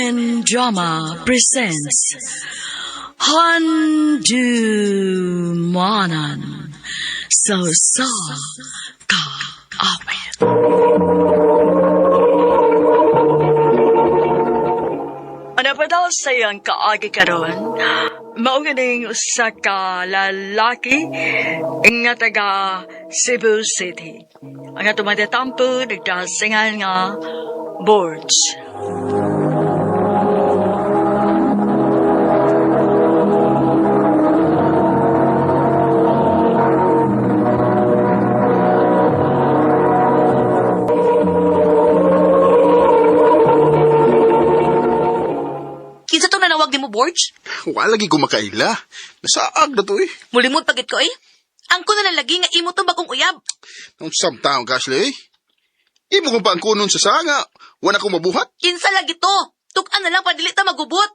Open Drama presents Handumanan So Ka Awit. Ano pa daw sayang kaagi karon? Mauganing usa ka lalaki nga taga Cebu City. Ang atong matatampo nagdasingan nga boards. Kinsa to nanawag ni mo, Borge? Wala lagi ko makaila. Nasaag na to eh. Mulimod pagit ko eh. Ang ko na lang lagi nga imo to bagong uyab. Nung samtaong Ashley. Imo ko pa ang kunon sa sanga. Wala ko mabuhat. Kinsa lagi to? Tukan na lang padili ta magubot.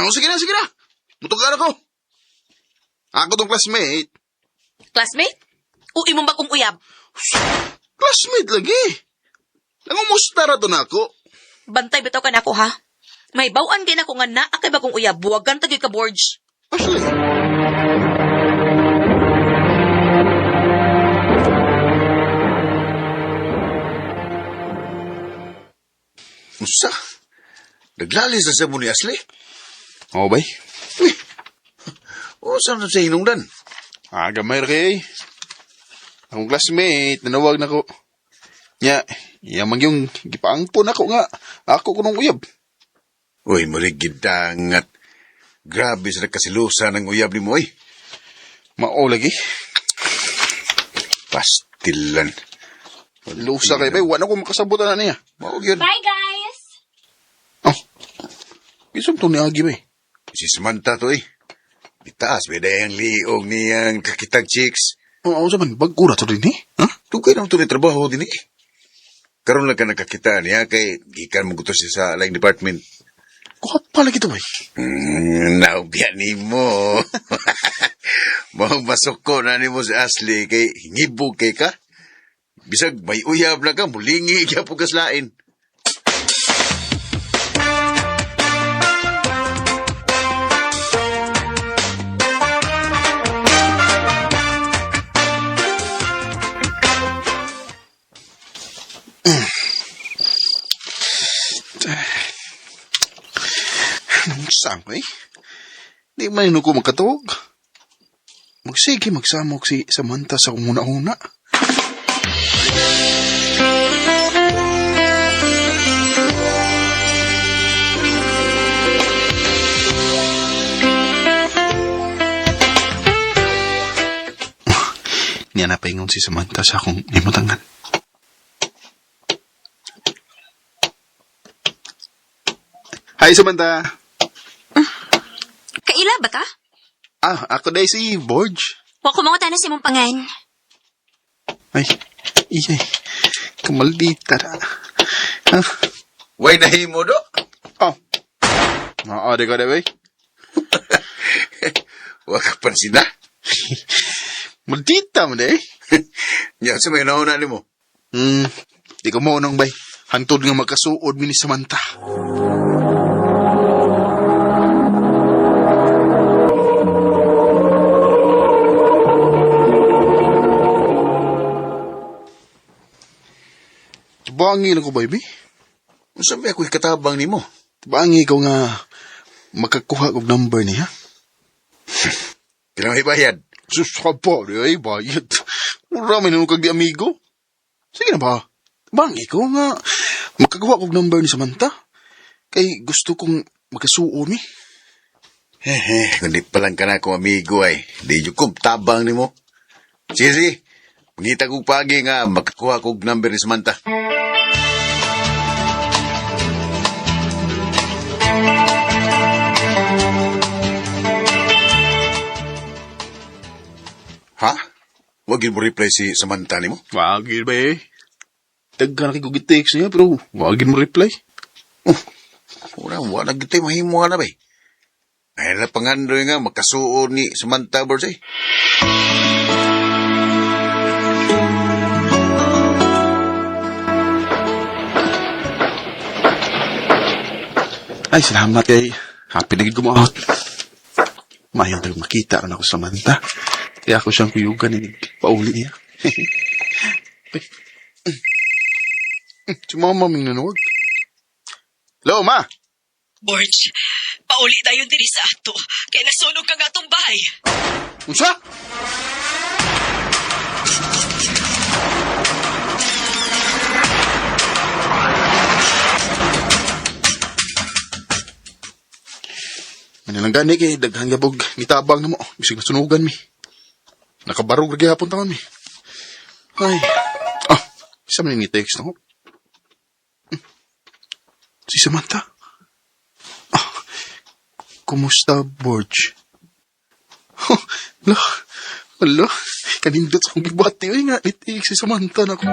Oh, sige na. Mutugan ako. Ako tong classmate. Classmate? O imong bagong uyab? Classmate lagi. Nangumusta ra to na ako. Bantay bitaw ka na ako ha. May bawaan kay nako nga naa kay bagong uyab. Buwagan tagi ka, Borge. Ashley. Musta? Naglalis na sa mo ni Ashley? Oo bay. O, saan na sa hinungdan? Gamay ra kay. Akong classmate, nanawag na ko. Yamang yung gipaangpon ako nga. Ako kunong uyab. Uy, marigid dangat. Grabe sa kasilusa ng uyab ni mo, eh. Mao lagi. Pastilan. Lusa kay bay. Wala ko makasabutan na niya. Mao yun. Bye, guys! Oh. Isang to ni Agi bay. Si Samantha to, eh. Itaas, may dayang liog niyang kakitag chicks. Oo, saman. Bagkura to rin eh. Ha? Tugay naman to ni trabaho din, eh. Karoon lang ka nakakita niya kay gikan mo gusto siya sa line department. Kuha lagi to bay. Naubyan ni mo. Mahong masoko na ni mo si Ashley kay hingibog kay ka. Bisag may uyab na ka, mulingi kaya po kaslain. Saan ko eh? Di man ko magkatog. Magsige, magsamok si Samantha sa kumuna-una. Niya na paingon si Samantha sa akong imutangan. Hi, Samantha! Kaila ba ka? Ako dahil si Borge. Wa ko mangutan na si mong pangan. Ay, iyay. Kamaldita na. Ha? Way nahimo do? Oh. Maade ka na ba? Waka pansin na. Maldita mo na eh. Yan sa may nauna ni mo. Di ko mo nang bay. Hantod nga magkasuod mi ni Samantha. Bangi lang ko, baby. Sabi ako'y katabang ni mo. Bangi ko nga makakuha kong number niya. Kailangan ibayad. Sus ka pa, ay bayad. Marami na nung kag di amigo. Sige na ba? Bangi ko nga makakuha kong number ni Samantha. Kay gusto kong magkasuo mi. Kundi palang ka na akong amigo ay. Di yung tabang ni mo. Sige. Mangita kong pagi nga makakuha kong number ni Samantha. Ha? Wag yun mo reply si Samantha ni mo? Wagin ba eh? Dagka na kay text niya pero wagin mo reply. Wala gito'y mahimo ka na ba eh. Ay na pangandoy nga makasuo ni Samantha Borsay. Ay, salamat kay. Happy na gid ko out. Mayang tayo makita rin ako sa Samantha. Kaya ako siyang kuyugan ni pauli niya. Si mama ming nanuwag. Hello, ma! Borge, pauli dayon diri sa ato. Kaya nasunog ka nga tong bahay. Unsa? Manilang gani kay daghang gabog gitabang na mo. Bisig masunugan mi. Nakabarog ra gyapon taon mi. Ay. Ah, isa man ni text no. Si Samantha. Ah, kumusta, Borge? Lah, wala. Kanindot sa kong gibati. Ay nga, itiik si Samantha na ko.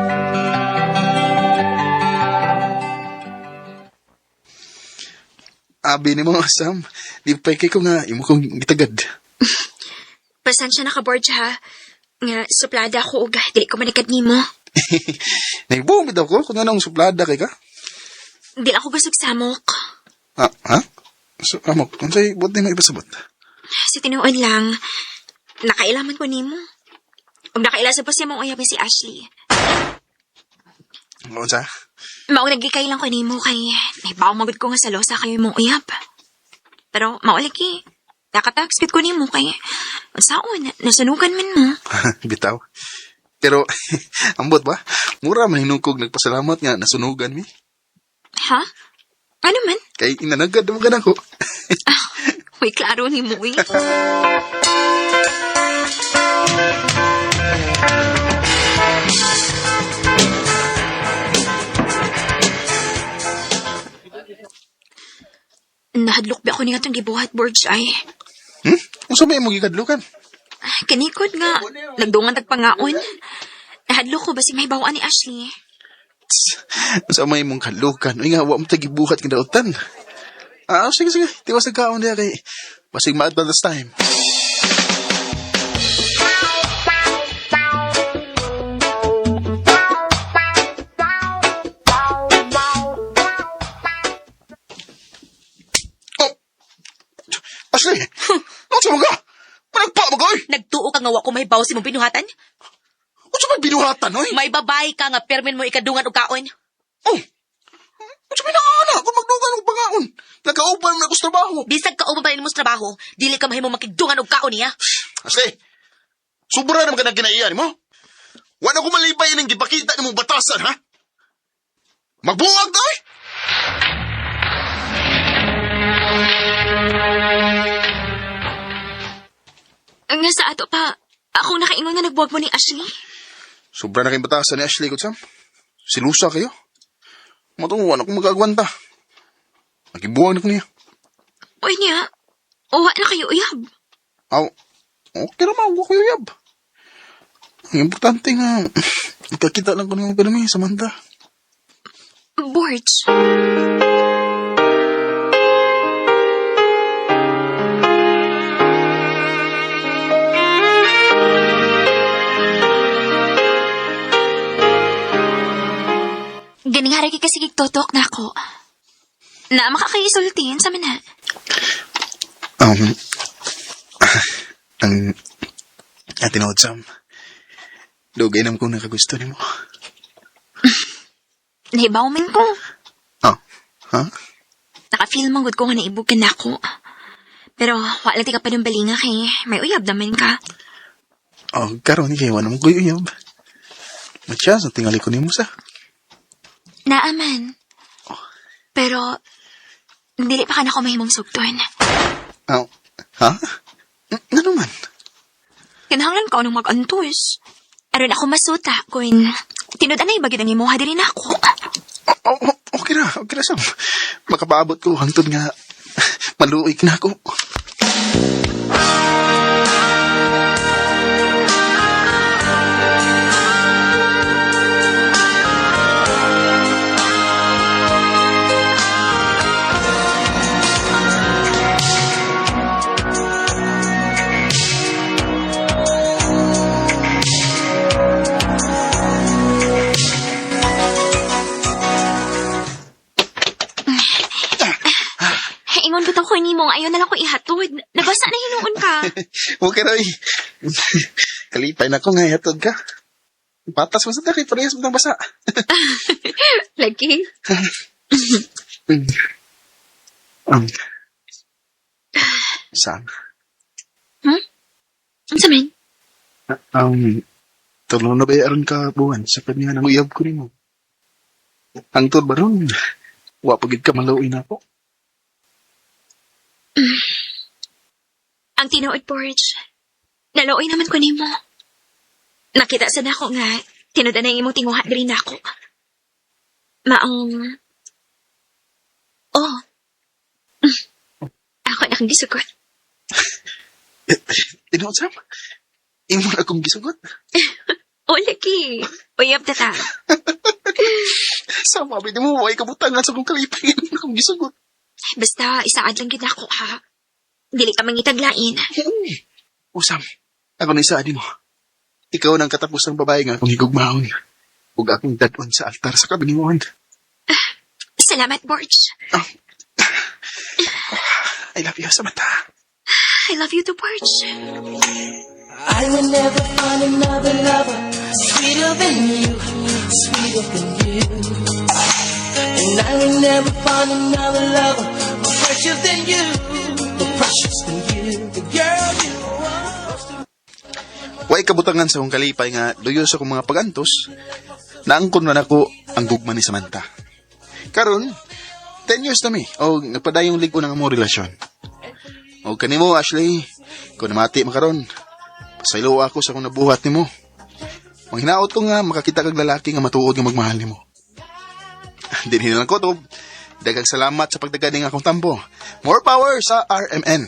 Abi ni mga Sam, di pa kay ko nga, imo kong gitagad. Pasensya na ka, Borge, ha? Nga, suplada ako og dili ko manikad nimo. Naibumid ako, kung anong suplada kay ka. Dili ako gusog samok. Ah, ha? So, amok, kung sa'y, buot na yung maipasabot. Sa tinuod lang, nakailaman ko nimo. Og nakailasa pa siya mong uyabin si Ashley. Kung sa? Mao naglikay lang ko nimo kay naibaw magud ko nga sa losa kayo mong uyab. Pero mauliki, nakatax ko nimo kay unsaon nasunugan man mo. Bitaw. Pero, ambot ba? Mura man hinungkog nagpasalamat nga nasunugan mi. Ha? Ano man? Kay inanagad mo ka na ko. Uy, klaro ni mo, eh. Nahadlok ba ako ni nga itong gibuhat, Borge, ay? Kung sa may mong ikadlukan. Kanikod nga, nagdungan tagpangaon. Nahadlok ko ba si may bawaan ni Ashley? Kung sa may mong kalukan. Uy nga, wak mo tagibuhat kinautan. Ah, sige. Tiwas ang kaon niya kay basig maadta this time. Oh! Ashley! Ano mo ka? Managpa mo ka, oy! Nagtuo ka nga wa ko may baw si mong binuhatan? Ano sa may binuhatan, oy? May babae ka nga permin mo ikadungan og kaon. Oh! Ano sa may nakakana? Kung magdugan ng pangaon. Nagkaupan na ako sa trabaho. Bisag ka umabalin mo sa trabaho, dili ka mahimo makidungan og kaon niya. Ashley! Sobra naman ka na kinaiyan mo. Wala ko malipay ng gipakita ng mong batasan, ha? Magbuwag ka, oy! Nga sa ato pa, akong nakaingon nga nagbuwag mo ni Ashley. Sobra na kayong batasan ni Ashley, Kutsam. Silusa kayo. Matunguan akong magagwanta. Nagibuwag na ko niya. Uy niya, uwa na kayo uyab. Aw, okay naman, huwag ko yuyab. Ang importante nga, ikakita lang ko ng ganami, Samantha. Borge. Ganing hari kasi kigtotok na ako. Na makakaisultin sa mana. Ang tinawad, Sam. Dugay naman kung nakagusto ni mo. Nahibaw man ko. Oh, ha? Naka-feel man good ko nga naibugan na ako. Pero wala ti ka pa ng balinga kay may uyab naman ka. Oh, karon kayo, ano mo ko yuyab? Matyas, ang tingali ko ni mo sa. Naaman. Pero, dili pa ka na ko mahimong sugton. Oh, ha? Ano man? Kinahanglan ka nung mag-antos. Aron ako masuta kung tinud-anay bagid ang imuha din ako. Okay na, Sam. Makapaabot ko hangtod nga maluig na ako. Ingon bitaw ko nimo nga ayaw na lang ko ihatod. Nabasa na hinuon ka. Okay, Roy. Kalipay na ko nga ihatod ka. Patas mo sa takit, parehas mo ng basa. Lagi. Sam. Ang samin? Tulong na bayaran ka buwan sa kanya ng uyab ko nimo. Ang tur ba ron? Wapagid ka malawin ako. Ang tinuod, Porge. Nalooy naman ko nimo. Nakita sa nako nga, tinuda na yung imong tinguha diri nako. Maong... Oh. Ako na kang gisugot. Tinood, Sam? Imo na akong gisugot. O, lagi. Uyab na ta. Sam, mabidi mo, ay kabutangan sa kong kalipay. Imo na akong gisugot. Basta, isaad lang gid ako, ha? Dili ka mangitaglain. O, Sam, ako na isaadi mo. Ikaw nang katapos ng babae nga akong higugmaon. Huwag akong dadon sa altar sa kabingimuhan. Salamat, Borge. I love you, Samantha. I love you too, Borge. I will never find another lover sweeter than you, sweeter than you. And I will never find another lover more precious than you, more precious than you, the girl you are. Way kabutangan sa kong kalipay nga duyo sa kong mga pagantos, naangkon man ako ang gugma ni Samantha. Karon, 10 years na mi, o nagpadayong ligo ng among relasyon. O kanimo, Ashley, kung namati makaron, pasaylo ako sa kung nabuhat nimo. Manghinaot ko nga makakita kag lalaki nga matuod nga magmahal nimo. Dinhin lang ko to. Daghang salamat sa pagdagani nga akong tampo. More power sa RMN.